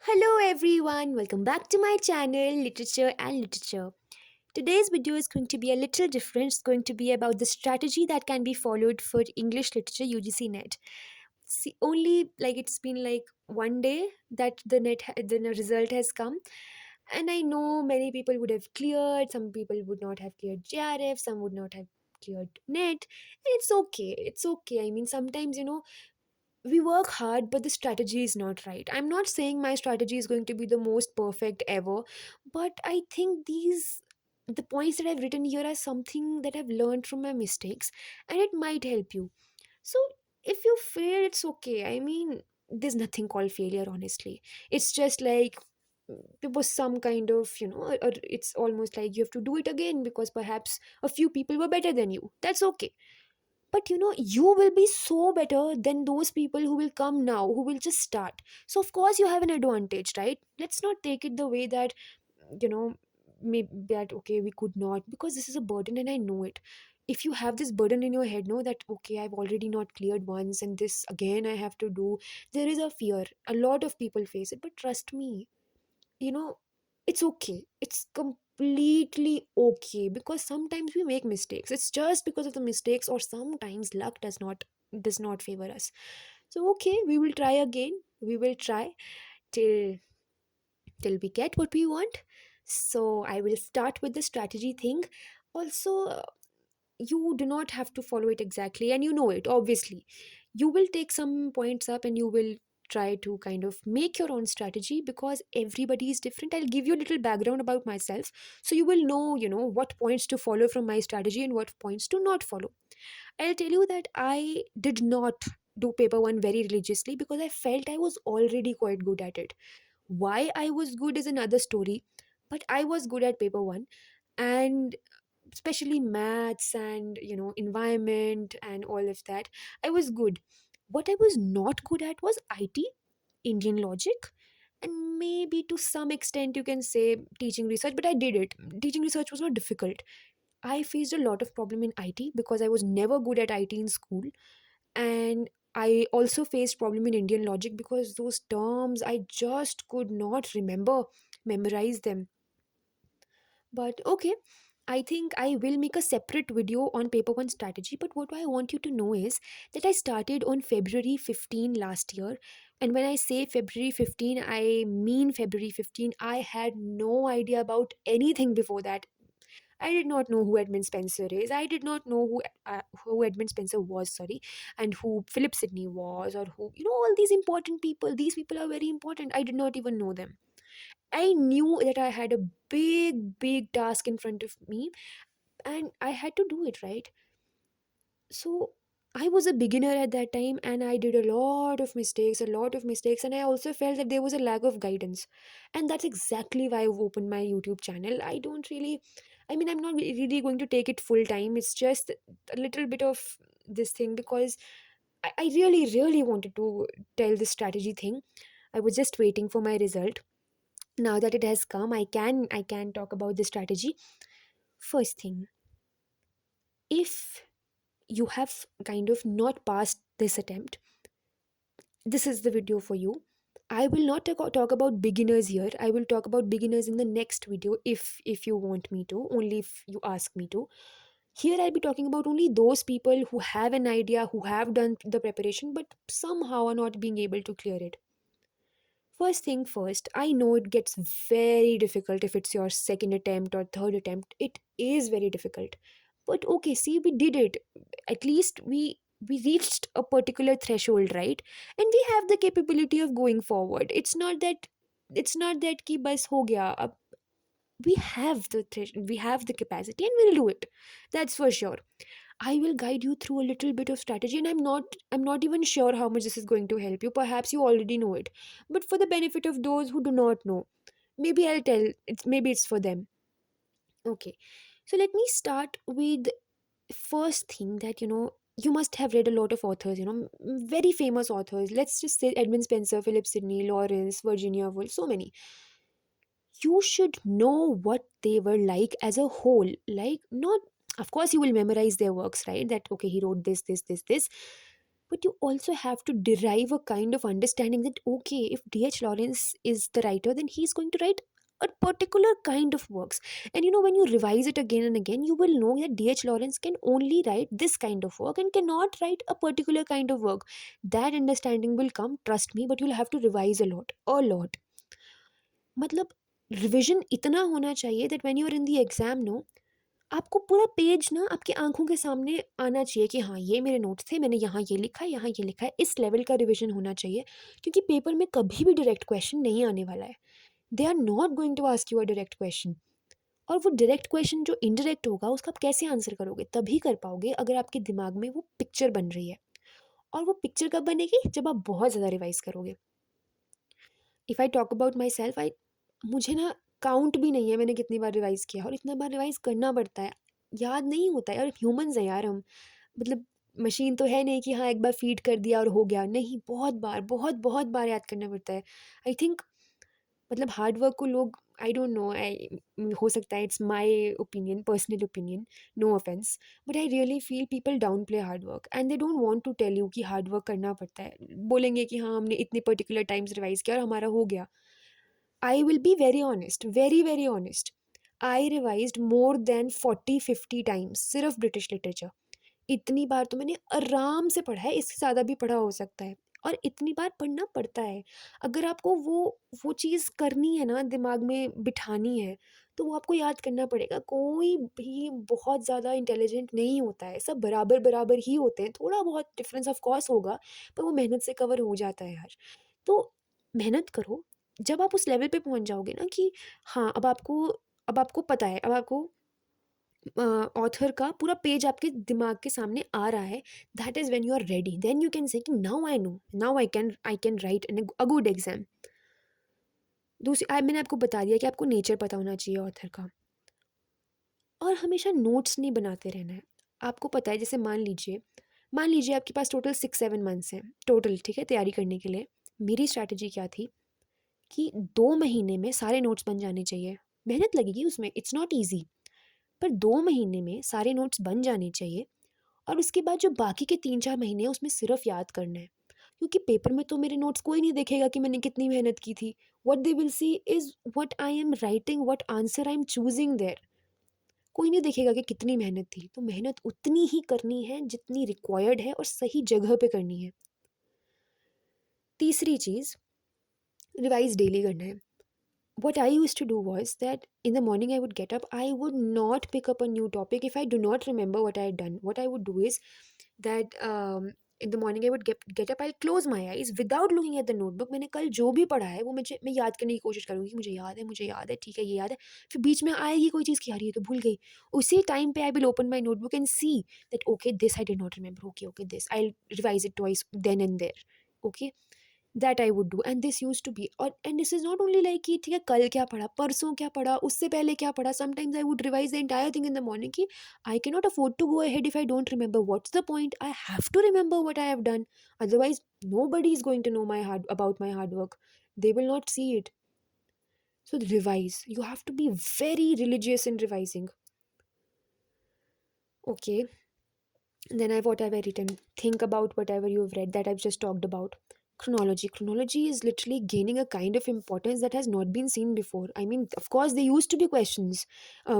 Hello everyone, welcome back to my channel Literature and Literature. Today's video is going to be a little different. It's going to be about the strategy that can be followed for English literature UGC net. See, only like it's been like one day that the result has come, and I know many people would have cleared, some people would not have cleared JRF, some would not have cleared net. And it's okay. It's okay. I mean, sometimes we work hard but the strategy is not right. I'm not saying my strategy is going to be the most perfect ever, but I think the points that I've written here are something that I've learned from my mistakes, and it might help you. So if you fail, it's okay. I mean, there's nothing called failure, honestly. It's just like there was some kind of, or it's almost like you have to do it again because perhaps a few people were better than you. That's okay. But you will be so better than those people who will come now, who will just start. So of course you have an advantage, right? Let's not take it the way that, you know maybe that okay, we could not, because this is a burden and I know it. If you have this burden in your head, know that okay, I've already not cleared once and this again I have to do. There is a fear, a lot of people face it, but trust me, you know it's okay. It's completely okay, because sometimes we make mistakes. It's just because of the mistakes, or sometimes luck does not favor us. So okay, we will try again. We will try till we get what we want. So I will start with the strategy thing. Also, you do not have to follow it exactly, and you know it, obviously. You will take some points up and you will try to kind of make your own strategy, because everybody is different. I'll give you a little background about myself, so you will know, what points to follow from my strategy and what points to not follow. I'll tell you that I did not do paper one very religiously because I felt I was already quite good at it. Why I was good is another story, but I was good at paper one, and especially maths and environment and all of that. I was good. What I was not good at was IT, Indian logic, and maybe to some extent you can say teaching research, but I did it. Teaching research was not difficult. I faced a lot of problem in IT because I was never good at IT in school, and I also faced problem in Indian logic because those terms I just could not memorize them. But okay, I think I will make a separate video on paper one strategy. But what I want you to know is that I started on February 15 last year. And when I say February 15, I mean February 15. I had no idea about anything before that. I did not know who Edmund Spencer is. I did not know who Edmund Spencer was, sorry, and who Philip Sidney was, or who, all these important people. These people are very important. I did not even know them. I knew that I had a big, big task in front of me, and I had to do it, right? So I was a beginner at that time, and I did a lot of mistakes, and I also felt that there was a lack of guidance. And that's exactly why I've opened my YouTube channel. I don't really, I mean, I'm not really going to take it full time. It's just a little bit of this thing because I really, really wanted to tell this strategy thing. I was just waiting for my result. Now that it has come, I can talk about the strategy. First thing, if you have kind of not passed this attempt, this is the video for you. I will not talk about beginners here. I will talk about beginners in the next video, if you want me to, only if you ask me to. Here I'll be talking about only those people who have an idea, who have done the preparation but somehow are not being able to clear it. First thing first, I know it gets very difficult if it's your second attempt or third attempt. It is very difficult. But okay, see, we did it. At least we reached a particular threshold, right? And we have the capability of going forward. It's not that ki bas ho gaya. We have we have the capacity and we'll do it. That's for sure. I will guide you through a little bit of strategy, and I'm not even sure how much this is going to help you. Perhaps you already know it. But for the benefit of those who do not know, maybe I'll tell maybe it's for them. Okay. So let me start with first thing that you must have read a lot of authors, very famous authors. Let's just say Edmund Spencer, Philip Sidney, Lawrence, Virginia Woolf, so many. You should know what they were like as a whole. Like, not, of course you will memorize their works, right? That okay, he wrote this, this, this, this, but you also have to derive a kind of understanding that okay, if D.H. Lawrence is the writer, then he's going to write a particular kind of works. And when you revise it again and again, you will know that D.H. Lawrence can only write this kind of work and cannot write a particular kind of work. That understanding will come, trust me, but you'll have to revise a lot. मतलब revision इतना होना चाहिए that when you are in the exam, no, आपको पूरा page ना आपकी आंखों के सामने आना चाहिए कि हाँ, ये मेरे नोट्स थे, मैंने यहाँ ये लिखा है, यहाँ ये लिखा है। इस लेवल का रिवीजन होना चाहिए, क्योंकि पेपर में कभी भी डायरेक्ट क्वेश्चन नहीं आने वाला है। They are not going to ask you a direct question. और वो डायरेक्ट क्वेश्चन जो इनडायरेक्ट होगा, उसका आप कैसे आंसर करोगे? तभी कर पाओगे अगर आपके दिमाग में वो पिक्चर बन रही है। और वो पिक्चर कब बनेगी? जब आप बहुत ज़्यादा रिवाइज करोगे। If I talk about my self, मुझे ना काउंट भी नहीं है मैंने कितनी बार रिवाइज़ किया, और इतना बार रिवाइज़ करना पड़ता है। याद नहीं होता है, और ह्यूमन्स हैं यार हम। मतलब मशीन तो है नहीं कि हाँ, एक बार फ़ीड कर दिया और हो गया। नहीं, बहुत बार, बहुत बार याद करना पड़ता है। आई थिंक मतलब हार्ड वर्क को लोग, आई डोंट नो, हो सकता है it's my opinion, personal opinion, no offence, but I really feel people down play hard work and they don't want to tell you कि हार्ड वर्क करना पड़ता है। बोलेंगे कि हाँ, हमने इतने पर्टिकुलर टाइम्स रिवाइज़ किया और हमारा हो गया। I will be very honest, very, very honest. I revised more than 40-50 times सिर्फ ब्रिटिश लिटरेचर। इतनी बार तो मैंने आराम से पढ़ा है, इससे ज़्यादा भी पढ़ा हो सकता है। और इतनी बार पढ़ना पड़ता है। अगर आपको वो चीज़ करनी है ना, दिमाग में बिठानी है, तो वो आपको याद करना पड़ेगा। कोई भी बहुत ज़्यादा इंटेलिजेंट नहीं होता है, सब बराबर-बराबर ही होते हैं। थोड़ा बहुत डिफरेंस ऑफ कोर्स होगा, पर वो मेहनत से कवर हो जाता है यार। तो मेहनत करो। जब आप उस लेवल पे पहुँच जाओगे ना कि हाँ, अब आपको पता है, अब आपको ऑथर का पूरा पेज आपके दिमाग के सामने आ रहा है, that is when you are ready, then you can say कि now I know, now I can write in a good exam. मैंने आपको बता दिया कि आपको नेचर पता होना चाहिए ऑथर का, और हमेशा नोट्स नहीं बनाते रहना है। आपको पता है, जैसे मान लीजिए आपके पास टोटल 6-7 मंथ्स हैं टोटल, ठीक है, तैयारी करने के लिए। मेरी स्ट्रैटेजी क्या थी कि 2 महीने में सारे नोट्स बन जाने चाहिए। मेहनत लगेगी उसमें, इट्स नॉट ईजी, पर 2 महीने में सारे नोट्स बन जाने चाहिए। और उसके बाद जो बाकी के 3-4 महीने हैं, उसमें सिर्फ याद करना है, क्योंकि पेपर में तो मेरे नोट्स कोई नहीं देखेगा कि मैंने कितनी मेहनत की थी। What they will see is what I am writing, what answer I am choosing there. कोई नहीं देखेगा कि कितनी मेहनत थी। तो मेहनत उतनी ही करनी है जितनी रिक्वायर्ड है, और सही जगह पे करनी है। तीसरी चीज़, रिवाइज डेली करना है। What I used to do was that in the morning I would get up, I would not pick up a new topic if I do not remember what I had done. What I would do is that in the morning I would get up, I'll close my eyes without looking at the notebook. मैंने कल जो भी पढ़ा है वो मैं याद करने की कोशिश करूँगी, मुझे याद है, ठीक है, ये याद है। फिर बीच में आएगी कोई चीज़ कि यार ये तो भूल गई। उसी टाइम पे I will open my notebook and see that okay, this I did not remember, okay, this I'll revise it twice then and there, okay. That I would do, and this use to be, और and this is not only like कि ठीक है, कल क्या पढ़ा, परसों क्या पढ़ा, उससे पहले क्या पढ़ा। Sometimes I would revise the entire thing in the morning कि I can not afford to go ahead if I don't remember. What's the point, I have to remember what I have done, otherwise nobody is going to know my hard about my hard work, they will not see it. So revise, you have to be very religious in revising. Okay, then whatever written, think about whatever you've read that I've just talked about. Chronology is literally gaining a kind of importance that has not been seen before. I mean, of course there used to be questions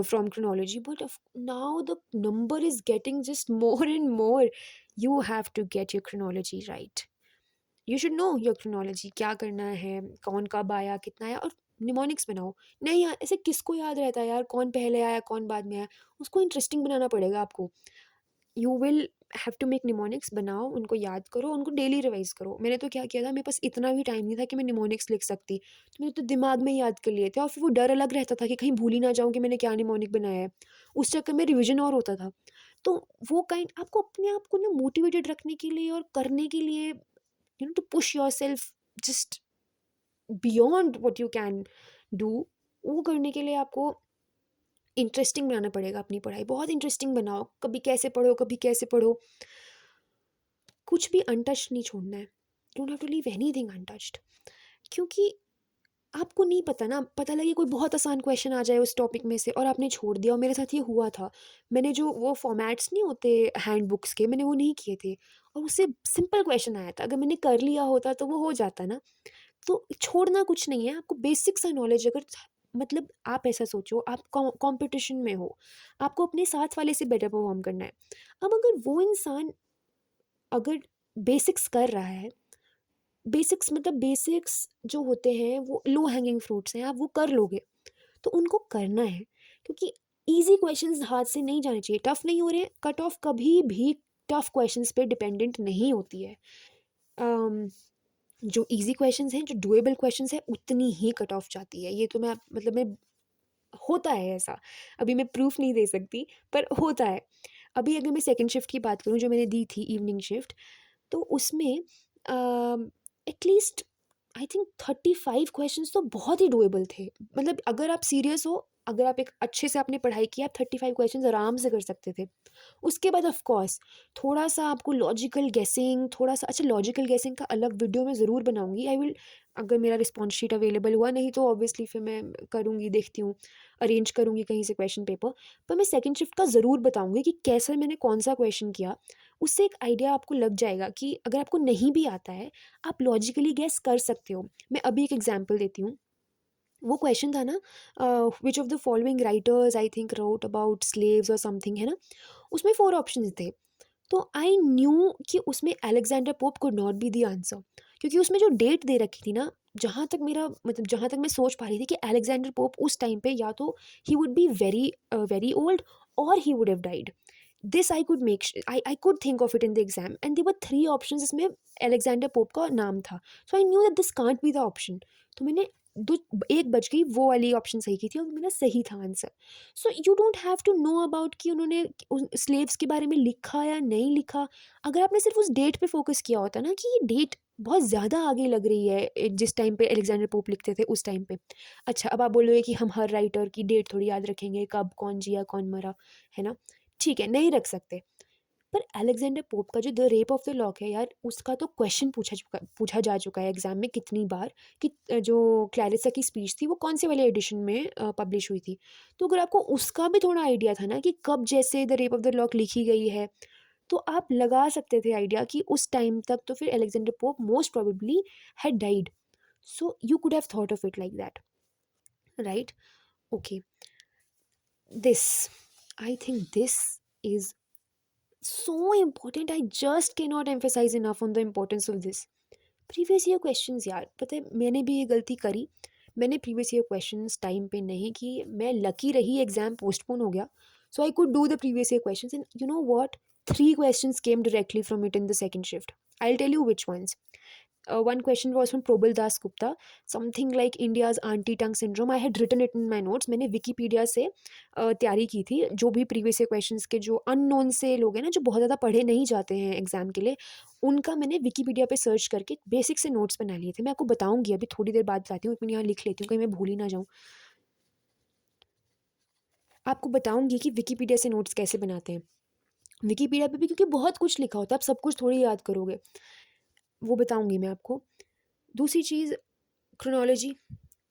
from chronology, but now the number is getting just more and more. You have to get your chronology right. You should know your chronology, क्या करना है, कौन कब आया, कितना आया, और mnemonics बनाओ। नहीं यार, ऐसे किसको याद रहता है यार, कौन पहले आया कौन बाद में आया। उसको इंटरेस्टिंग बनाना पड़ेगा आपको। You will have to make mnemonics, बनाओ, उनको याद करो, उनको डेली रिवाइज करो। मैंने तो क्या किया था, मेरे पास इतना भी टाइम नहीं था कि मैं निमोनिक्स लिख सकती, तो मैंने तो दिमाग में ही याद कर लिए थे। और फिर वो डर अलग रहता था कि कहीं भूल ही ना जाऊँ कि मैंने क्या निमोनिक बनाया है। उस चक्कर में रिविजन और होता था। तो वो काइंड आपको अपने आप को ना मोटिवेटेड रखने के लिए और करने के लिए, to push yourself just beyond what you can do, वो करने के लिए आपको इंटरेस्टिंग बनाना पड़ेगा अपनी पढ़ाई। बहुत इंटरेस्टिंग बनाओ, कभी कैसे पढ़ो, कभी कैसे पढ़ो। कुछ भी अनटच्ड नहीं छोड़ना है। Don't have to leave anything untouched, क्योंकि आपको नहीं पता ना, पता लगे कोई बहुत आसान क्वेश्चन आ जाए उस टॉपिक में से और आपने छोड़ दिया, और मेरे साथ ये हुआ था। मैंने जो वो फॉर्मेट्स नहीं होते हैंड बुक्स के, मैंने वो नहीं किए थे और उससे सिंपल क्वेश्चन आया था। अगर मैंने कर लिया होता तो वो हो जाता ना। तो छोड़ना कुछ नहीं है, आपको बेसिक सा नॉलेज अगर मतलब आप ऐसा सोचो, आप कॉम्पिटिशन में हो, आपको अपने साथ वाले से बेटर परफॉर्म करना है। अब अगर वो इंसान अगर बेसिक्स कर रहा है, बेसिक्स मतलब बेसिक्स जो होते हैं वो लो हैंगिंग फ्रूट्स हैं, आप वो कर लोगे तो उनको करना है। क्योंकि इजी क्वेश्चंस हाथ से नहीं जाने चाहिए, टफ नहीं हो रहे, कट ऑफ कभी भी टफ क्वेश्चंस पे डिपेंडेंट नहीं होती है। अम, जो इजी क्वेश्चंस हैं, जो डुएबल क्वेश्चंस हैं, उतनी ही कट ऑफ जाती है। ये तो मैं मतलब मैं होता है ऐसा। अभी मैं प्रूफ नहीं दे सकती, पर होता है। अभी अगर मैं सेकंड शिफ्ट की बात करूँ जो मैंने दी थी इवनिंग शिफ्ट, तो उसमें एटलीस्ट आई थिंक 35 क्वेश्चंस तो बहुत ही डुएबल थे। मतलब अगर आप सीरियस हो, अगर आप एक अच्छे से आपने पढ़ाई की, आप 35 क्वेश्चंस आराम से कर सकते थे। उसके बाद ऑफ कोर्स थोड़ा-सा आपको लॉजिकल गेसिंग, थोड़ा-सा अच्छा लॉजिकल गेसिंग का अलग वीडियो मैं ज़रूर बनाऊँगी। आई विल, अगर मेरा रिस्पॉन्स शीट अवेलेबल हुआ, नहीं तो ऑब्वियसली फिर मैं करूँगी, देखती हूँ, अरेंज करूँगी कहीं से क्वेश्चन पेपर। पर मैं सेकंड शिफ्ट का ज़रूर बताऊँगी कि कैसे मैंने कौन-सा क्वेश्चन किया। उससे एक आइडिया आपको लग जाएगा कि अगर आपको नहीं भी आता है, आप लॉजिकली गेस कर सकते हो। मैं अभी एक एग्ज़ाम्पल देती हूँ। वो क्वेश्चन था ना, which of the following writers I think wrote about slaves और समथिंग, है ना? उसमें 4 ऑप्शंस थे। तो आई न्यू कि उसमें Alexander pope could not be the answer, क्योंकि उसमें जो डेट दे रखी थी ना, जहाँ तक मेरा मतलब जहाँ तक मैं सोच पा रही थी कि अलेक्जेंडर पोप उस टाइम पे या तो he would be very very old और he would have died. This I could make I could think of it in the exam and there were 3 options, इसमें अलेक्जेंडर पोप का नाम था। So I knew that this can't be the option. तो मैंने दो, एक बज गई, वो वाली ऑप्शन सही की थी और मेरा सही था answer. So you don't have to know about कि उन्होंने स्लेव्स के बारे में लिखा या नहीं लिखा। अगर आपने सिर्फ उस डेट पे फोकस किया होता ना कि ये डेट बहुत ज़्यादा आगे लग रही है, जिस टाइम पे अलेक्जेंडर पोप लिखते थे उस टाइम पे। अच्छा, अब आप बोलोगे कि हम हर राइटर की डेट थोड़ी याद रखेंगे, कब कौन जिया कौन मरा, है ना? ठीक है, नहीं रख सकते। पर अलेक्जेंडर पोप का जो the rape of the lock है यार, उसका तो क्वेश्चन पूछा जा चुका है एग्जाम में कितनी बार कि जो क्लैरिसा की स्पीच थी वो कौन से वाले एडिशन में पब्लिश हुई थी। तो अगर आपको उसका भी थोड़ा आइडिया था ना कि कब जैसे the rape of the lock लिखी गई है, तो आप लगा सकते थे आइडिया कि उस टाइम तक तो फिर Alexander pope most probably had died. So you could have thought of it like that, right? Okay, this, I think this is so important. I just cannot emphasize enough on the importance of this. Previous year questions यार, पता है मैंने भी ये गलती करी। मैंने previous year questions time पे नहीं की। मैं लकी रही, एग्जाम पोस्टपोन हो गया, so I could do the previous year questions and you know what, 3 questions came directly from it in the second shift. I'll tell you which ones. One question was from Probal Das Gupta, something like India's anti-tongue syndrome. I had written it in my notes. मैंने Wikipedia से तैयारी की थी। जो भी previous year questions के जो unknown से लोग हैं ना, जो बहुत ज़्यादा पढ़े नहीं जाते हैं एग्जाम के लिए, उनका मैंने विकीपीडिया पे सर्च करके बेसिक से नोट्स बना लिए थे। मैं आपको बताऊंगी, अभी थोड़ी देर बाद बताती हूँ, एक मिनट यहाँ लिख लेती हूँ कहीं मैं भूल ही ना जाऊँ। आपको बताऊंगी कि विकीपीडिया से नोट्स कैसे बनाते हैं। विकीपीडिया पे भी क्योंकि बहुत कुछ लिखा होता है, आप सब कुछ थोड़ी याद करोगे, वो बताऊंगी मैं आपको। दूसरी चीज़, क्रोनोलॉजी।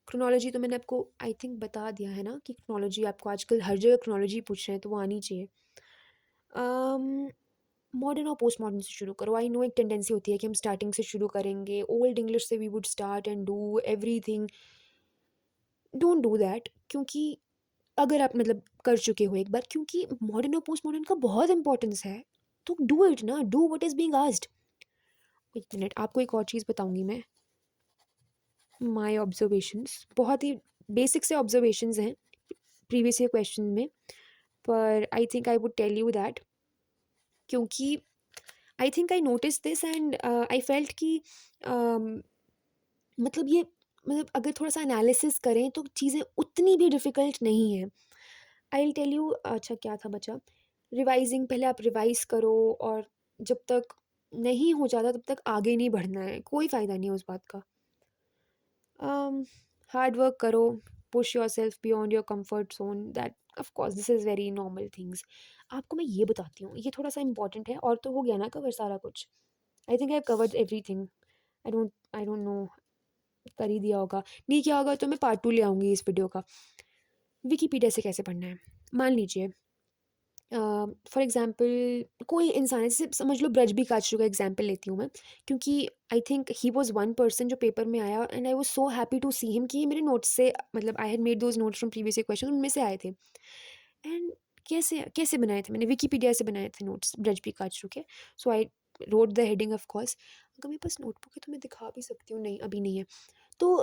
क्रोनोलॉजी तो मैंने आपको आई थिंक बता दिया है ना कि क्रोनोलॉजी आपको आजकल हर जगह क्रोनोलॉजी पूछ रहे हैं, तो वो आनी चाहिए। मॉडर्न और पोस्ट मॉडर्न से शुरू करो। आई नो एक टेंडेंसी होती है कि हम स्टार्टिंग से शुरू करेंगे, ओल्ड इंग्लिश से we would start and do everything. Don't do that, क्योंकि अगर आप मतलब कर चुके हो एक बार, क्योंकि मॉडर्न और पोस्ट मॉडर्न का बहुत इंपॉर्टेंस है। तो डू इट ना, do what is being asked. एक मिनट, आपको एक और चीज़ बताऊंगी मैं। माय ऑब्जर्वेशंस बहुत ही बेसिक से ऑब्जर्वेशंस हैं प्रीवियस ईयर क्वेश्चन में, पर I think I would tell you that, क्योंकि I think I notice this and I felt कि मतलब ये मतलब अगर थोड़ा सा एनालिसिस करें तो चीज़ें उतनी भी डिफ़िकल्ट नहीं है। I will tell you. अच्छा, क्या था बचा? रिवाइज़िंग, पहले आप रिवाइज़ करो, और जब तक नहीं हो जाता तब तक आगे नहीं बढ़ना है, कोई फ़ायदा नहीं है उस बात का। हार्ड वर्क करो, push yourself beyond your comfort zone, that of course this is very normal things. आपको मैं ये बताती हूँ, ये थोड़ा-सा इम्पोर्टेंट है, और तो हो गया ना कवर सारा कुछ। आई think I have covered everything. I don't no कर ही दिया होगा, नहीं किया होगा तो मैं पार्ट 2 ले आऊँगी इस वीडियो का। विकिपीडिया से कैसे पढ़ना है? मान लीजिए फॉर एग्ज़ाम्पल कोई इंसान है, जैसे समझ लो ब्रजबी काचरू का एग्ज़ाम्पल लेती हूँ मैं, क्योंकि I think he was one person जो पेपर में आया and I was so happy to see him कि ये मेरे नोट्स से, मतलब I had made those notes from previous year question, उनमें से आए थे। एंड कैसे कैसे बनाए थे मैंने? विकिपीडिया से बनाए थे नोट्स ब्रजबी काचरू के। So I wrote the heading of course. अगर मेरे पास नोटबुक है तो मैं दिखा भी सकती हूँ, नहीं अभी नहीं है। तो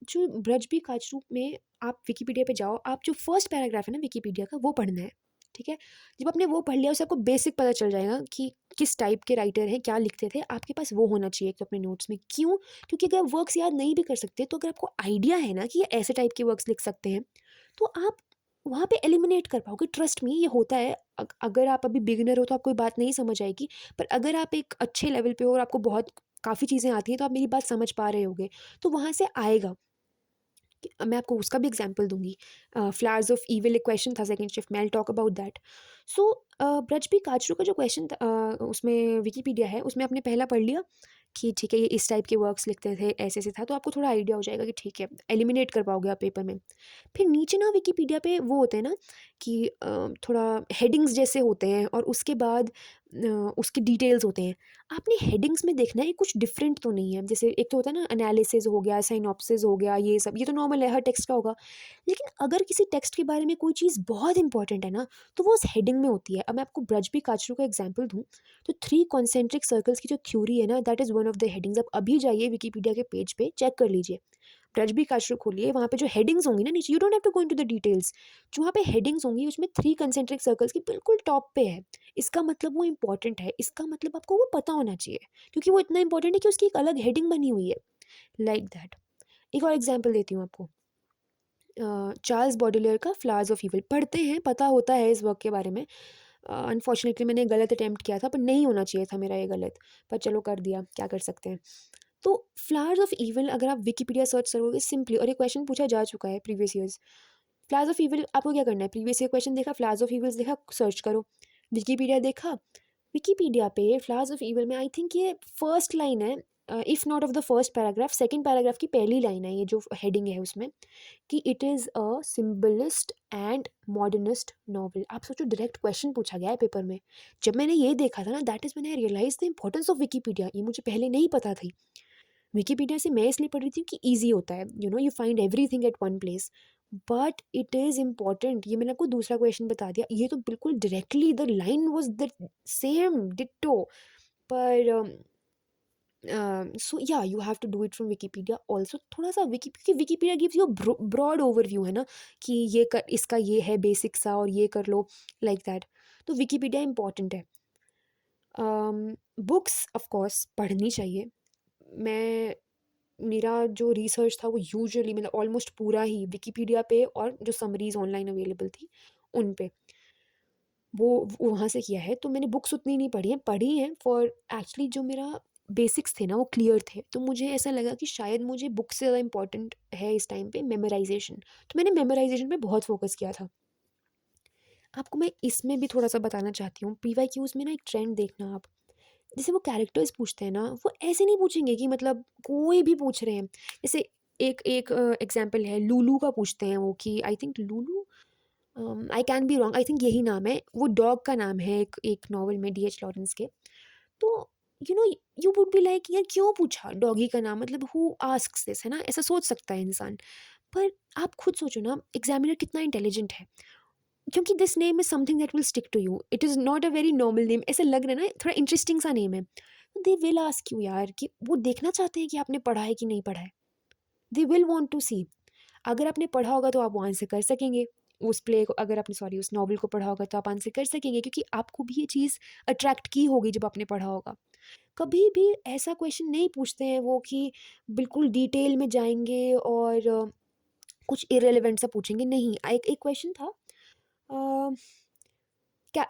जो ब्रजबी काचरू में आप विकिपीडिया पे जाओ, आप जो फर्स्ट पैराग्राफ है ना विकिपीडिया का वो पढ़ना है, ठीक है? जब आपने वो पढ़ लिया उससे आपको बेसिक पता चल जाएगा कि किस टाइप के राइटर हैं, क्या लिखते थे, आपके पास वो होना चाहिए तो अपने नोट्स में। क्यों? क्योंकि अगर आप वर्क्स याद नहीं भी कर सकते तो अगर आपको आइडिया है ना कि ये ऐसे टाइप के वर्क्स लिख सकते हैं, तो आप वहाँ पे एलिमिनेट कर पाओगे। ट्रस्ट मी, ये होता है। अगर आप अभी बिगिनर हो तो आपको ये बात नहीं समझ आएगी, पर अगर आप एक अच्छे लेवल पे हो और आपको बहुत काफ़ी चीज़ें आती हैं तो आप मेरी बात समझ पा रहे होगे, तो वहाँ से आएगा। मैं आपको उसका भी एग्जांपल दूँगी। फ्लावर्स ऑफ ईविल एक क्वेश्चन था सेकंड शिफ्ट में, I will talk about that. So Braj B Kachru का जो क्वेश्चन था, उसमें विकिपीडिया है, उसमें आपने पहला पढ़ लिया कि ठीक है ये इस टाइप के वर्क्स लिखते थे, ऐसे-ऐसे था, तो आपको थोड़ा आइडिया हो जाएगा कि ठीक है, एलिमिनेट कर पाओगे आप पेपर में। फिर नीचे ना विकिपीडिया पे वो होते हैं ना कि थोड़ा हेडिंग्स जैसे होते हैं और उसके बाद उसके डिटेल्स होते हैं। आपने हेडिंग्स में देखना है कुछ डिफरेंट तो नहीं है। जैसे एक तो होता है ना एनालिसिस हो गया, सिनॉप्सिस हो गया, ये सब, ये तो नॉर्मल है, हर टेक्स्ट का होगा। लेकिन अगर किसी टेक्स्ट के बारे में कोई चीज़ बहुत इंपॉर्टेंट है ना, तो वो उस हेडिंग में होती है। अब मैं आपको ब्रजबी काचरू का एग्जांपल दूँ, तो 3 कॉन्सेंट्रिक सर्कल्स की जो थ्योरी है ना, that is one of the headings. आप अभी जाइए विकिपीडिया के पेज पे चेक कर लीजिए। ब्रजबी काचरू खोलिए, वहाँ पे जो हेडिंग्स होंगी ना नीचे, you don't have to go into the details. जो वहाँ पे हेडिंग्स होंगी उसमें 3 कंसेंट्रिक सर्कल्स की बिल्कुल टॉप पे है। इसका मतलब वो इम्पोर्टेंट है, इसका मतलब आपको वो पता होना चाहिए, क्योंकि वो इतना इम्पोर्टेंट है कि उसकी एक अलग हेडिंग बनी हुई है, लाइक दैट। एक और एग्जांपल देती हूँ आपको। चार्ल्स बॉडलेयर का फ्लावर्स ऑफ ईविल पढ़ते हैं, पता होता है इस वर्क के बारे में। अनफॉर्चुनेटली मैंने गलत अटेम्प्ट किया था, पर नहीं होना चाहिए था मेरा ये गलत, पर चलो कर दिया, क्या कर सकते हैं। तो फ्लावर्स ऑफ ईविल अगर आप विकिपीडिया सर्च करोगे सिंपली, और ये क्वेश्चन पूछा जा चुका है previous years. Flowers of evil आपको क्या करना है? प्रीवियस ईयर क्वेश्चन देखा, फ्लावर्स ऑफ ईविल्स देखा, सर्च करो। विकिपीडिया देखा, विकिपीडिया पे फ्लावर्स ऑफ ईविल में आई थिंक ये फर्स्ट लाइन है, if not of the first paragraph, second paragraph की पहली लाइन है ये जो हेडिंग है उसमें, कि it is a symbolist and modernist novel. आप सोचो, डायरेक्ट क्वेश्चन पूछा गया है पेपर में। जब मैंने ये देखा था ना, that is when I realize the importance of Wikipedia. ये मुझे पहले नहीं पता थी। विकिपीडिया से मैं इसलिए पढ़ रही थी कि ईजी होता है, you find everything at one place, but it is important. ये मैंने आपको दूसरा क्वेश्चन बता दिया, ये तो बिल्कुल directly the line was the same ditto. पर सो या you have to do it from Wikipedia also. थोड़ा सा क्योंकि Wikipedia gives you broad overview है ना, कि ये कर, इसका ये है बेसिक सा, और ये कर लो, लाइक दैट। तो विकिपीडिया इंपॉर्टेंट है। बुक्स ऑफ कोर्स पढ़नी चाहिए। मैं मेरा जो रिसर्च था वो यूजुअली, मतलब ऑलमोस्ट पूरा ही विकिपीडिया पे और जो समरीज ऑनलाइन अवेलेबल थी उन पे, वो वहाँ से किया है। तो मैंने बुक्स उतनी नहीं पढ़ी हैं फॉर एक्चुअली जो मेरा बेसिक्स थे ना वो क्लियर थे। तो मुझे ऐसा लगा कि शायद मुझे बुक से ज़्यादा इंपॉर्टेंट है इस टाइम पे मेमोराइजेशन, तो मैंने मेमोराइजेशन पे बहुत फोकस किया था। आपको मैं इसमें भी थोड़ा सा बताना चाहती हूँ, पीवाईक्यूज में ना एक ट्रेंड देखना आप। जैसे वो कैरेक्टर्स पूछते हैं ना, वो ऐसे नहीं पूछेंगे कि मतलब कोई भी पूछ रहे हैं। जैसे एक एक एग्जांपल है, लूलू का पूछते हैं वो, कि I think Lulu, I can be wrong, I think यही नाम है, वो डॉग का नाम है एक एक नॉवल में डीएच लॉरेंस के। तो you know you would be like, यार क्यों पूछा डॉगी का नाम, मतलब हु आस्क्स दिस, है ना, ऐसा सोच सकता है इंसान। पर आप खुद सोचो ना, एग्जामिनर कितना इंटेलिजेंट है, क्योंकि this name is something that will stick to you, it is not a very normal name, ऐसा लग रहा है ना, थोड़ा इंटरेस्टिंग सा नेम है। दे विल आस्क यू यार, कि वो देखना चाहते हैं कि आपने पढ़ा है कि नहीं पढ़ा है। दे विल वांट टू सी। अगर आपने पढ़ा होगा तो आप वो आंसर कर सकेंगे। उस प्ले को, अगर आपने सॉरी उस नॉवल को पढ़ा होगा तो आप आंसर कर सकेंगे, क्योंकि आपको भी ये चीज़ अट्रैक्ट की होगी जब आपने पढ़ा होगा। कभी भी ऐसा क्वेश्चन नहीं पूछते हैं वो कि बिल्कुल डिटेल में जाएंगे और कुछ इरेलीवेंट सा पूछेंगे, नहीं। एक एक क्वेश्चन था,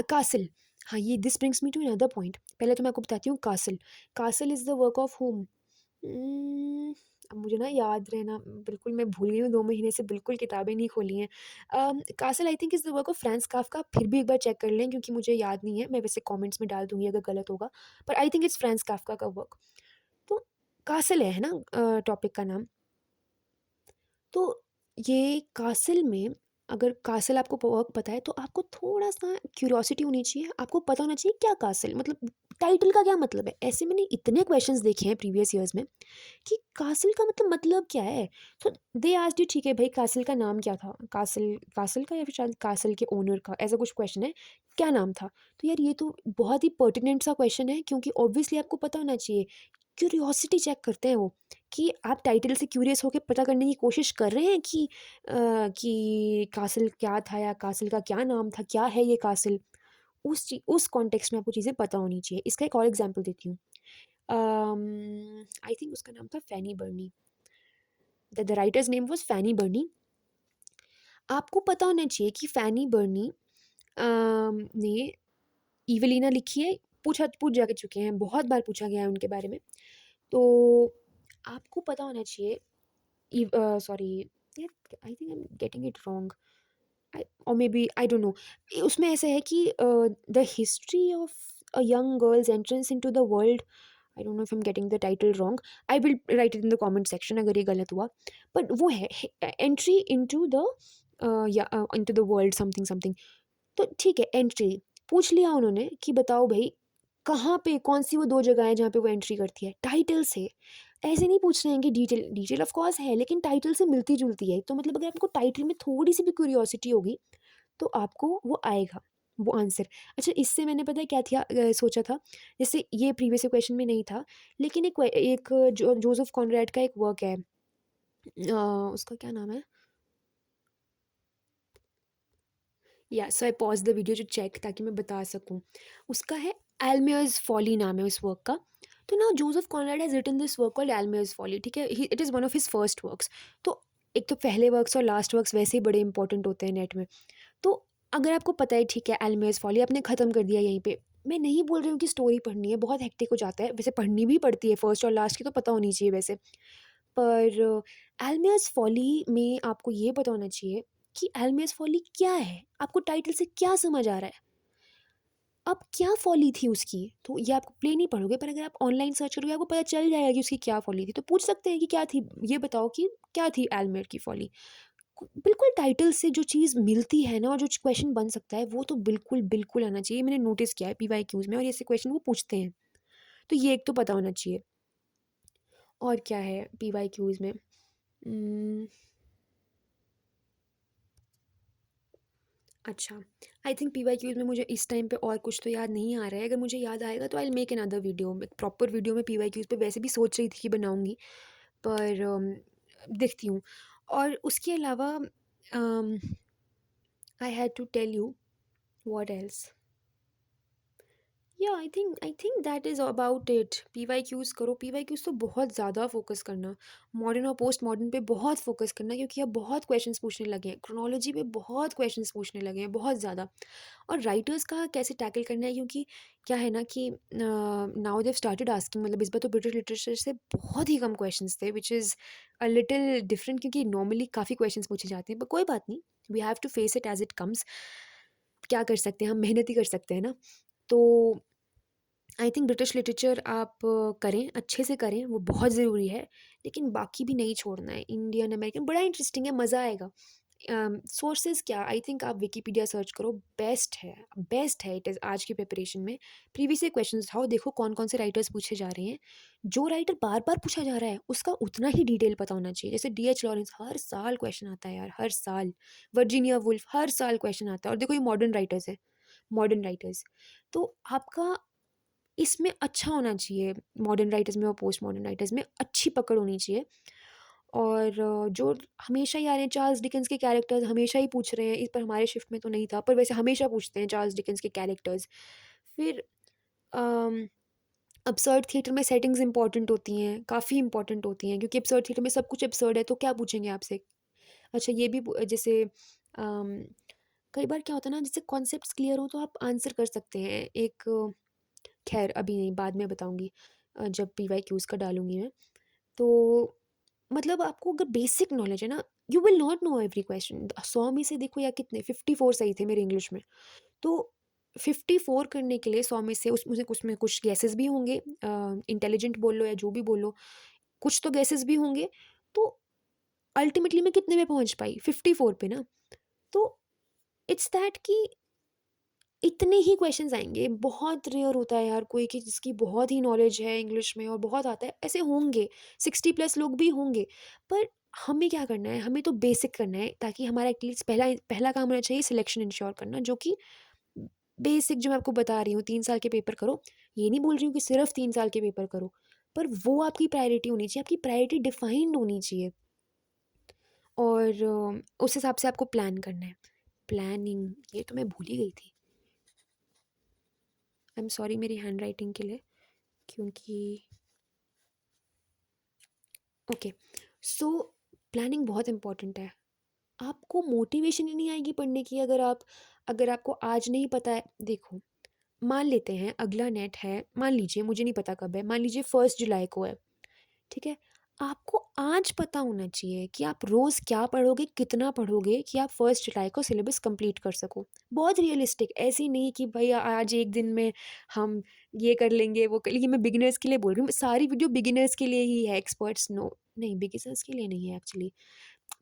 कासल। हाँ, ये this brings me to another point. पहले तो मैं आपको बताती हूँ castle. Castle is the work of home. अब मुझे ना याद रहना, बिल्कुल मैं भूल गई हूँ, 2 महीने से बिल्कुल किताबें नहीं खोली हैं। Castle I think is the work of Franz Kafka. फिर भी एक बार चेक कर लें, क्योंकि मुझे याद नहीं है, मैं वैसे कमेंट्स में डाल दूँगी अगर गलत होगा, पर I think it's Franz Kafka का वर्क। तो कासल है ना टॉपिक का नाम। तो ये कासल में, अगर कासल आपको वर्क पता है तो आपको थोड़ा-सा क्यूरियोसिटी होनी चाहिए, आपको पता होना चाहिए क्या कासल मतलब टाइटल का क्या मतलब है? ऐसे मैंने इतने क्वेश्चंस देखे हैं प्रीवियस ईयर्स में कि कासल का मतलब क्या है? तो दे आस्क्ड यू ठीक है भाई कासल का नाम क्या था? कासल कासल का या फिर शायद कासल के ओनर का ऐसा कुछ क्वेश्चन है, क्या नाम था? तो यार ये तो बहुत ही पर्टिनेंट सा क्वेश्चन है क्योंकि ऑब्वियसली आपको पता होना चाहिए। क्यूरियोसिटी चेक करते हैं वो कि आप टाइटल से क्यूरियस होके पता करने की कोशिश कर रहे हैं कि कासल क्या था या कासल का क्या नाम था? क्या है ये कासल? उस कॉन्टेक्स्ट में आपको चीज़ें पता होनी चाहिए। इसका एक और एग्ज़ाम्पल देती हूँ। आई थिंक उसका नाम था फैनी बर्नी। द राइटर्स नेम वाज़ फैनी बर्नी। आपको पता होना चाहिए कि फैनी बर्नी ने इवेलिना लिखी है, पूछ जा चुके हैं, बहुत बार पूछा गया है उनके बारे में। तो आपको पता होना चाहिए सॉरी यार I think I am getting it wrong और maybe I don't know. उसमें ऐसा है कि the history of a young girls entrance into the world. I don't know if I am getting the title wrong. I will write it in the comment section अगर ये गलत हुआ। But वो है entry into the into the world something something. तो ठीक है entry पूछ लिया उन्होंने कि बताओ भाई कहाँ पे कौन सी वो 2 जगह हैं जहाँ पे वो एंट्री करती है? टाइटल से। ऐसे नहीं पूछ रहे हैं कि डिटेल डिटेल ऑफ कोर्स है लेकिन टाइटल से मिलती-जुलती है। तो मतलब अगर आपको टाइटल में थोड़ी-सी भी क्यूरियोसिटी होगी तो आपको वो आएगा, वो आंसर। अच्छा इससे मैंने पता है क्या थिया सोचा था, जैसे ये प्रीवियस क्वेश्चन में नहीं था लेकिन एक जोसेफ कॉनरैड का एक वर्क है। उसका क्या नाम है? या so I pause the video to check ताकि मैं बता सकूँ। उसका है एल्मियर्स फॉली नाम है उस वर्क का। तो ना Joseph Conrad has written this work called Almayer's Folly ठीक है? He it is one of his first works. तो एक तो पहले वर्क्स और लास्ट वर्क्स वैसे ही बड़े इंपॉर्टेंट होते हैं नेट में। तो अगर आपको पता है ठीक है एल्मियर्स फॉली आपने ख़त्म कर दिया यहीं पे। मैं नहीं बोल रही हूँ कि स्टोरी पढ़नी है, बहुत हेक्टिक हो जाता है। वैसे पढ़नी भी पड़ती है फर्स्ट और लास्ट की तो पता होनी चाहिए वैसे। पर एल्मियर्स फॉली में आपको ये पता होना चाहिए कि एल्मियर्स फॉली क्या है? आपको टाइटल से क्या समझ आ रहा है? अब क्या फॉली थी उसकी? तो ये आप प्लेन ही पढ़ोगे पर अगर आप ऑनलाइन सर्च करोगे आपको पता चल जाएगा कि उसकी क्या फॉली थी। तो पूछ सकते हैं कि क्या थी? ये बताओ कि क्या थी एल्मेयर की फॉली? बिल्कुल टाइटल से जो चीज़ मिलती है ना और जो क्वेश्चन बन सकता है वो तो बिल्कुल, बिल्कुल आना चाहिए। मैंने नोटिस किया है पीवाईक्यूज़ में और ऐसे क्वेश्चन वो पूछते हैं। तो ये एक तो पता होना चाहिए। और क्या है पीवाईक्यूज़ में? उम अच्छा, आई थिंक पीवाईक्यूज़ में मुझे इस टाइम पे और कुछ तो याद नहीं आ रहा है, अगर मुझे याद आएगा तो I will make another video में प्रॉपर वीडियो में पीवाईक्यूज़ पे वैसे भी सोच रही थी कि बनाऊँगी, पर देखती हूँ। और उसके अलावा I had to tell you what else? या I think that is about it. PYQs करो, पीवाईक्यूज़ तो बहुत ज़्यादा फ़ोकस करना, मॉडर्न और पोस्ट मॉडर्न पे बहुत फ़ोकस करना क्योंकि अब बहुत क्वेश्चंस पूछने लगे हैं, क्रोनोलॉजी पे बहुत क्वेश्चंस पूछने लगे हैं, बहुत ज़्यादा। और राइटर्स का कैसे टैकल करना है क्योंकि क्या है ना कि नाउ देव स्टार्टेड आस्किंग मतलब इस बार तो ब्रिटिश लिटरेचर से बहुत ही कम क्वेश्चंस थे which is a little different क्योंकि नॉर्मली काफ़ी क्वेश्चंस पूछे जाते हैं पर कोई बात नहीं, we have to face it as it comes. क्या कर सकते हैं हम, मेहनत ही कर सकते हैं ना। तो आई थिंक ब्रिटिश लिटरेचर आप करें, अच्छे से करें, वो बहुत ज़रूरी है। लेकिन बाकी भी नहीं छोड़ना है, इंडियन, अमेरिकन बड़ा इंटरेस्टिंग है, मज़ा आएगा। सोर्सेज़ क्या, आई थिंक आप विकिपीडिया सर्च करो, बेस्ट है इट इज़ आज की प्रिपरेशन में। प्रीवियस ईयर क्वेश्चंस उठाओ, देखो कौन-कौन से राइटर्स पूछे जा रहे हैं। जो राइटर बार-बार पूछा जा रहा है, उसका उतना ही डिटेल पता होना चाहिए। जैसे डीएच लॉरेंस हर साल क्वेश्चन आता है यार, हर साल। वर्जीनिया वुल्फ हर साल क्वेश्चन आता है और देखो ये मॉडर्न राइटर्स हैं, मॉडर्न राइटर्स। तो आपका इसमें अच्छा होना चाहिए, मॉडर्न राइटर्स में और पोस्ट मॉडर्न राइटर्स में अच्छी पकड़ होनी चाहिए। और जो हमेशा ही आ रहे हैं चार्ल्स डिकेंस के कैरेक्टर्स हमेशा ही पूछ रहे हैं, इस पर हमारे शिफ्ट में तो नहीं था, पर वैसे हमेशा पूछते हैं चार्ल्स डिकेंस के कैरेक्टर्स। फिर अम, अब्सर्ड थिएटर में सेटिंग्स इंपॉर्टेंट होती हैं, काफ़ी इंपॉर्टेंट होती हैं क्योंकि अब्सर्ड थिएटर में सब कुछ अब्सर्ड है, तो क्या पूछेंगे आपसे? अच्छा ये भी जैसे अम, कई बार क्या होता है ना, जैसे कॉन्सेप्ट्स क्लियर हो तो आप आंसर कर सकते हैं। एक खैर अभी नहीं, बाद में बताऊँगी जब पीवाईक्यूज़ का डालूँगी मैं। तो मतलब आपको अगर बेसिक नॉलेज है ना, you will not know every question. 100 में से देखो या कितने 54 सही थे मेरे इंग्लिश में। तो 54 करने के लिए 100 में से उसमें कुछ गेसेस भी होंगे, इंटेलिजेंट बोल लो या जो भी बोलो, कुछ तो गेसेस भी होंगे। तो अल्टीमेटली मैं कितने पे पहुँच पाई? 54 पे ना। तो इट्स दैट कि इतने ही क्वेश्चंस आएँगे, बहुत रेयर होता है यार कोई कि जिसकी बहुत ही नॉलेज है इंग्लिश में और बहुत आता है, ऐसे होंगे, 60 प्लस लोग भी होंगे। पर हमें क्या करना है, हमें तो बेसिक करना है ताकि हमारा एटलीस्ट पहला पहला काम होना चाहिए सिलेक्शन इंश्योर करना, जो कि बेसिक जो मैं आपको बता रही हूँ 3 साल के पेपर करो। ये नहीं बोल रही हूँ कि सिर्फ़ 3 साल के पेपर करो, पर वो आपकी प्रायोरिटी होनी चाहिए, आपकी प्रायोरिटी डिफाइंड होनी चाहिए और उस हिसाब से आपको प्लान करना है। प्लानिंग ये तो मैं भूल ही गई थी। आई एम सॉरी मेरी हैंडराइटिंग के लिए, क्योंकि ओके, सो प्लानिंग बहुत इम्पोर्टेंट है। आपको मोटिवेशन ही नहीं आएगी पढ़ने की अगर आपको आज नहीं पता है। देखो, मान लेते हैं अगला नेट है, मान लीजिए मुझे नहीं पता कब है, मान लीजिए 1 जुलाई को है, ठीक है? आपको आज पता होना चाहिए कि आप रोज़ क्या पढ़ोगे, कितना पढ़ोगे कि आप 1 जुलाई को सिलेबस कंप्लीट कर सको। बहुत रियलिस्टिक, ऐसे ही नहीं कि भई आज एक दिन में हम ये कर लेंगे, वो कर लेंगे। मैं बिगिनर्स के लिए बोल रही हूँ, सारी वीडियो बिगिनर्स के लिए ही है, एक्सपर्ट्स नो नहीं, बिगिनर्स के लिए नहीं है एक्चुअली।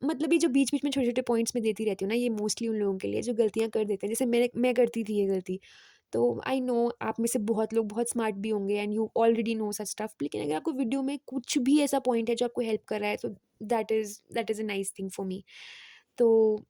मतलब ये जो बीच-बीच में छोटे-छोटे पॉइंट्स मैं देती रहती हूँ ना, ये मोस्टली उन लोगों के लिए जो गलतियाँ कर देते हैं। जैसे मैं करती थी ये गलती। तो आई नो आप में से बहुत लोग बहुत स्मार्ट भी होंगे and you already know such stuff, लेकिन अगर आपको वीडियो में कुछ भी ऐसा पॉइंट है जो आपको हेल्प कर रहा है, तो that is a nice thing for me. तो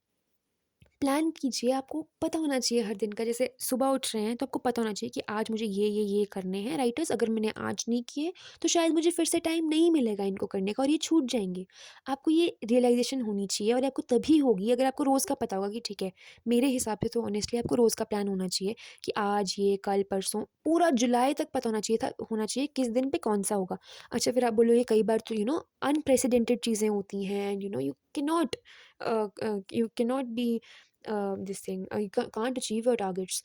प्लान कीजिए, आपको पता होना चाहिए हर दिन का। जैसे सुबह उठ रहे हैं तो आपको पता होना चाहिए कि आज मुझे ये करने हैं राइटर्स, अगर मैंने आज नहीं किए तो शायद मुझे फिर से टाइम नहीं मिलेगा इनको करने का और ये छूट जाएँगे। आपको ये रियलाइज़ेशन होनी चाहिए और आपको तभी होगी अगर आपको रोज़ का पता होगा कि ठीक है, मेरे हिसाब से तो ऑनेस्टली आपको रोज़ का प्लान होना चाहिए कि आज ये, कल, परसों, पूरा जुलाई तक पता होना चाहिए किस दिन पे कौन-सा होगा। अच्छा, फिर आप बोलोगे कई बार तो अनप्रेसिडेंटेड चीज़ें होती हैं and you can not be this thing, you can't achieve your targets.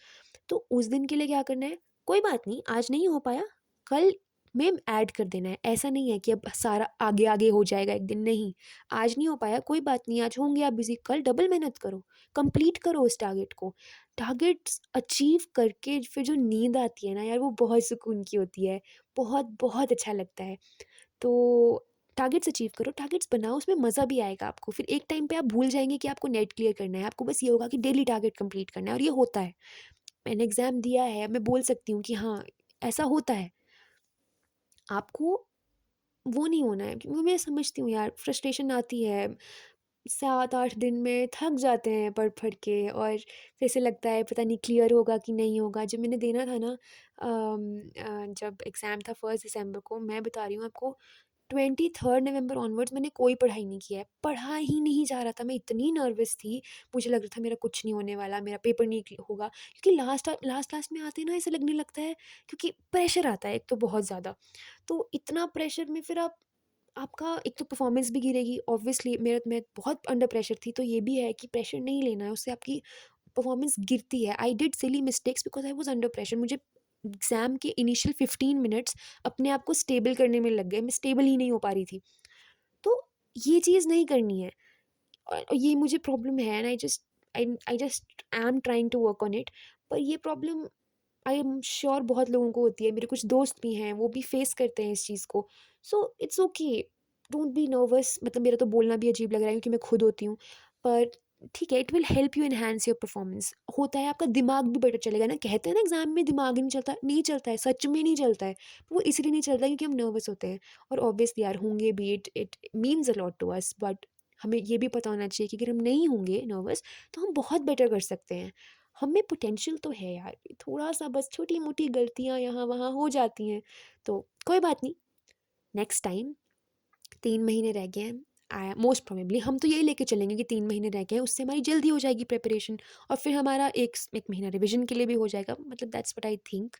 तो उस दिन के लिए क्या करना है, कोई बात नहीं, आज नहीं हो पाया, कल में ऐड कर देना है। ऐसा नहीं है कि अब सारा आगे आगे हो जाएगा एक दिन, नहीं। आज नहीं हो पाया, कोई बात नहीं, आज होंगे आप बिजी, कल डबल मेहनत करो, कंप्लीट करो उस टारगेट को। टारगेट्स अचीव करके फिर जो नींद आती है ना यार, वो बहुत सुकून की होती है, बहुत बहुत अच्छा लगता है। तो टारगेट्स अचीव करो, टारगेट्स बनाओ, उसमें मज़ा भी आएगा आपको। फिर एक टाइम पे आप भूल जाएँगे कि आपको नेट क्लियर करना है, आपको बस ये होगा कि डेली टारगेट कंप्लीट करना है और ये होता है। मैंने एग्ज़ाम दिया है, मैं बोल सकती हूँ कि हाँ, ऐसा होता है। आपको वो नहीं होना है, क्योंकि मैं समझती हूँ यार फ्रस्ट्रेशन आती है, 7-8 दिन में थक जाते हैं पढ़-पढ़ के और फिर से लगता है पता नहीं क्लियर होगा कि नहीं होगा। जब मैंने देना था ना जब एग्ज़ाम था 1 दिसंबर को, मैं बता रही हूँ आपको, 23 नवंबर ऑनवर्ड्स मैंने कोई पढ़ाई नहीं किया है, पढ़ा ही नहीं जा रहा था, मैं इतनी नर्वस थी, मुझे लग रहा था मेरा कुछ नहीं होने वाला, मेरा पेपर नहीं होगा, क्योंकि लास्ट में आते हैं ना ऐसा लगने लगता है, क्योंकि प्रेशर आता है एक तो बहुत ज़्यादा, तो इतना प्रेशर में फिर आपका एक तो परफॉर्मेंस भी गिरेगी ऑब्वियसली। मेरा मैं बहुत अंडर प्रेशर थी, तो ये भी है कि प्रेशर नहीं लेना है, उससे आपकी परफॉर्मेंस गिरती है। I did silly mistakes because I was under pressure. मुझे एग्जाम के इनिशियल 15 मिनट्स अपने आप को स्टेबल करने में लग गए, मैं स्टेबल ही नहीं हो पा रही थी। तो ये चीज़ नहीं करनी है और ये मुझे प्रॉब्लम है and I just I am trying to work on it. पर ये प्रॉब्लम आई एम श्योर बहुत लोगों को होती है, मेरे कुछ दोस्त भी हैं, वो भी फेस करते हैं इस चीज़ को। So it's okay, don't be nervous. मतलब मेरा तो बोलना भी अजीब लग रहा है क्योंकि मैं खुद होती हूँ, पर ठीक है, it will help you enhance your performance. होता है आपका दिमाग भी बेटर चलेगा ना, कहते हैं ना एग्जाम में दिमाग ही नहीं चलता, नहीं चलता है, सच में नहीं चलता है। वो इसलिए नहीं चलता क्योंकि हम नर्वस होते हैं और ऑब्वियसली यार होंगे भी, it it means a lot to us, but हमें ये भी पता होना चाहिए कि अगर हम नहीं होंगे नर्वस तो हम बहुत बेटर कर सकते हैं। हमें पोटेंशियल तो है यार, थोड़ा-सा बस छोटी-मोटी गलतियाँ यहाँ-वहाँ हो जाती हैं, तो कोई बात नहीं, नेक्स्ट टाइम। 3 महीने रह गए हैं, मोस्ट प्रोबेबली हम तो यही लेके चलेंगे कि 3 महीने रह गए हैं, उससे हमारी जल्दी हो जाएगी प्रिपरेशन और फिर हमारा 1 महीना रिविज़न के लिए भी हो जाएगा, मतलब that's what I think.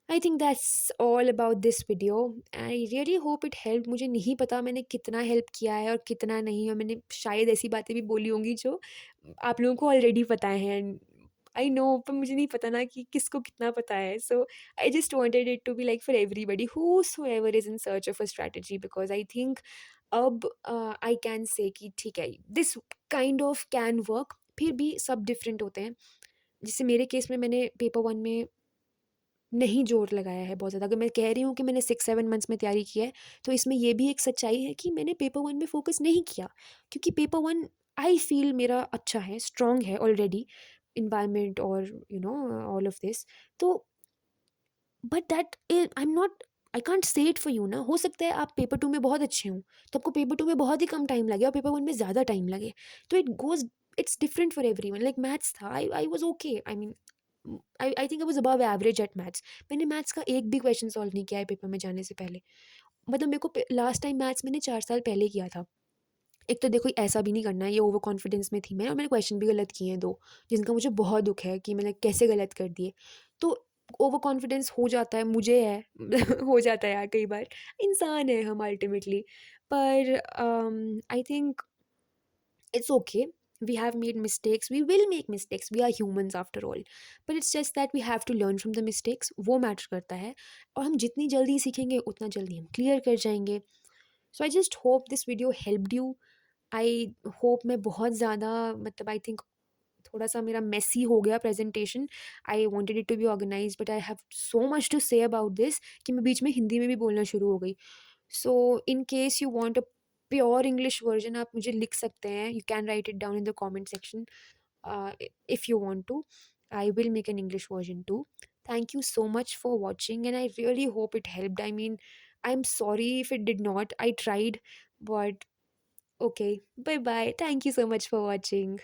I think that's all about this video. I really hope it help. मुझे नहीं पता मैंने कितना हेल्प किया है और कितना नहीं, और मैंने शायद ऐसी बातें भी बोली होंगी जो आप लोगों को ऑलरेडी पता है। आई नो, पर मुझे नहीं पता ना कि किसको कितना पता है। So I just wanted it to be like for everybody whosoever is in search of a strategy, because I think अब आई कैन से कि ठीक है, this kind of can work. फिर भी सब डिफरेंट होते हैं। जैसे मेरे केस में मैंने पेपर 1 में नहीं ज़ोर लगाया है बहुत ज़्यादा। अगर मैं कह रही हूँ कि मैंने 6-7 मंथ्स में तैयारी की है, तो इसमें ये भी एक सच्चाई है कि मैंने पेपर 1 में फ़ोकस नहीं किया, क्योंकि पेपर 1 आई फ़ील मेरा अच्छा है, स्ट्रॉन्ग है ऑलरेडी, एनवायरनमेंट और ऑल ऑफ दिस। तो but that I am not, I can't say it for you ना। हो सकता है आप पेपर 2 में बहुत अच्छे हों, तो आपको पेपर 2 में बहुत ही कम टाइम लगे और पेपर 1 में ज़्यादा टाइम लगे। तो it's different for everyone. Like maths था, I was okay, I mean I think I was above average at maths. मैंने मैथ्स का एक भी क्वेश्चन सॉल्व नहीं किया है पेपर में जाने से पहले। मतलब मेरे को लास्ट टाइम मैथ्स मैंने 4 साल पहले किया था। एक तो देखो ऐसा भी नहीं करना है, ये ओवर कॉन्फिडेंस में थी मैं, और मैंने क्वेश्चन भी गलत किए हैं 2, जिनका मुझे बहुत दुःख है कि मैंने कैसे गलत कर दिए। तो ओवर कॉन्फिडेंस हो जाता है, मुझे है हो जाता है यार कई बार, इंसान है हम अल्टीमेटली। पर I think it's okay, we have made mistakes, we will make mistakes, we are humans after all, but it's just that we have to learn from the mistakes, वो मैटर करता है। और हम जितनी जल्दी सीखेंगे उतना जल्दी हम क्लियर कर जाएंगे। So I just hope this video helped you. I hope मैं बहुत ज़्यादा, मतलब आई थिंक थोड़ा सा मेरा मेसी हो गया presentation. I wanted it to be organize, but I have so much to say about this कि मैं बीच में हिंदी में भी बोलना शुरू हो गई। So in case you want a pure English version, आप मुझे लिख सकते हैं, you can write it down in the comment section if you want to. I will make an English version too. Thank you so much for watching, and I really hope it helped. I mean, I'm sorry if it did not. I tried, but okay. Bye bye. Thank you so much for watching.